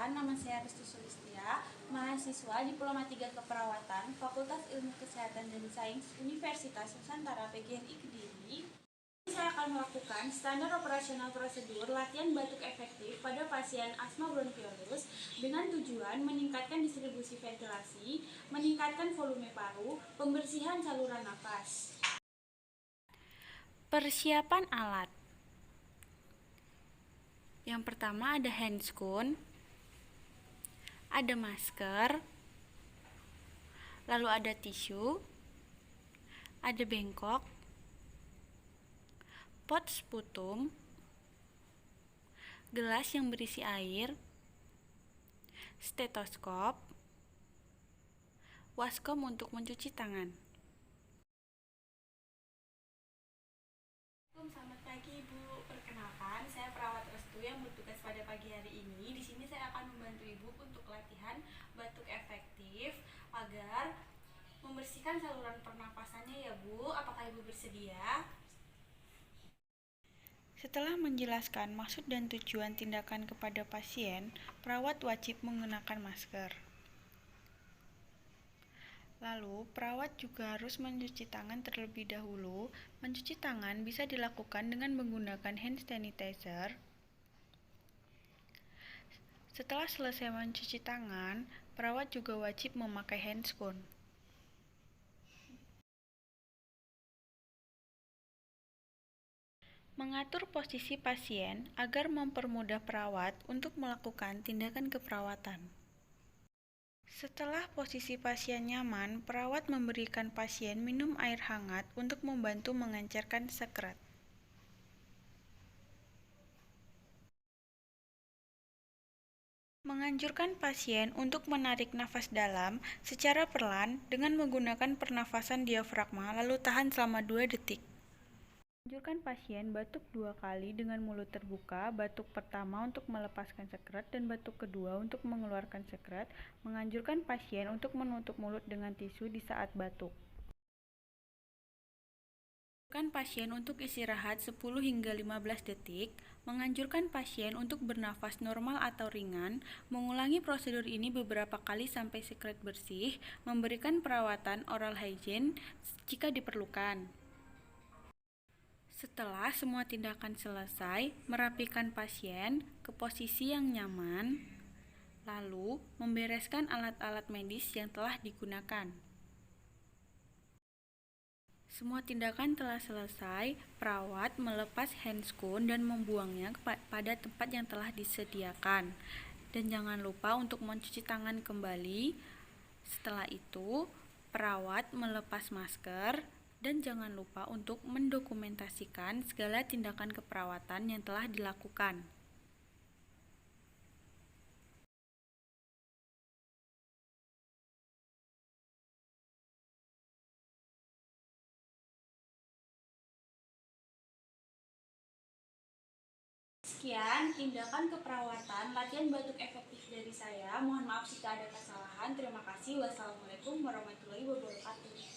Perkenalkan, nama saya Restu Sulistia, mahasiswa Diploma 3 Keperawatan, Fakultas Ilmu Kesehatan dan Sains Universitas Nusantara PGRI Kediri. Saya akan melakukan standar operasional prosedur latihan batuk efektif pada pasien asma bronkiolus dengan tujuan meningkatkan distribusi ventilasi, meningkatkan volume paru, pembersihan saluran napas. Persiapan alat. Yang pertama ada handscoon, ada masker, lalu ada tisu, ada bengkok, pot sputum, gelas yang berisi air, stetoskop, waskom untuk mencuci tangan. Selamat pagi Ibu, perkenalkan saya perawat Restu yang bertugas pada pagi hari ini. Di sini saya akan membantu Ibu untuk latihan batuk efektif agar membersihkan saluran pernapasannya ya Bu. Apakah Ibu bersedia? Setelah menjelaskan maksud dan tujuan tindakan kepada pasien, perawat wajib menggunakan masker. Lalu, perawat juga harus mencuci tangan terlebih dahulu. Mencuci tangan bisa dilakukan dengan menggunakan hand sanitizer. Setelah selesai mencuci tangan, perawat juga wajib memakai handscoon. Mengatur posisi pasien agar mempermudah perawat untuk melakukan tindakan keperawatan. Setelah posisi pasien nyaman, perawat memberikan pasien minum air hangat untuk membantu mengencerkan sekret. Menganjurkan pasien untuk menarik nafas dalam secara perlahan dengan menggunakan pernafasan diafragma lalu tahan selama 2 detik. Menganjurkan pasien batuk 2 kali dengan mulut terbuka, batuk pertama untuk melepaskan sekret dan batuk kedua untuk mengeluarkan sekret. Menganjurkan pasien untuk menutup mulut dengan tisu di saat batuk. Menganjurkan pasien untuk istirahat 10 hingga 15 detik. Menganjurkan pasien untuk bernafas normal atau ringan. Mengulangi prosedur ini beberapa kali sampai sekret bersih. Memberikan perawatan oral hygiene jika diperlukan. Setelah semua tindakan selesai, merapikan pasien ke posisi yang nyaman, lalu membereskan alat-alat medis yang telah digunakan. Semua tindakan telah selesai, perawat melepas handscoon dan membuangnya pada tempat yang telah disediakan. Dan jangan lupa untuk mencuci tangan kembali. Setelah itu, perawat melepas masker. Dan jangan lupa untuk mendokumentasikan segala tindakan keperawatan yang telah dilakukan. Sekian tindakan keperawatan latihan batuk efektif dari saya. Mohon maaf jika ada kesalahan. Terima kasih. Wassalamualaikum warahmatullahi wabarakatuh.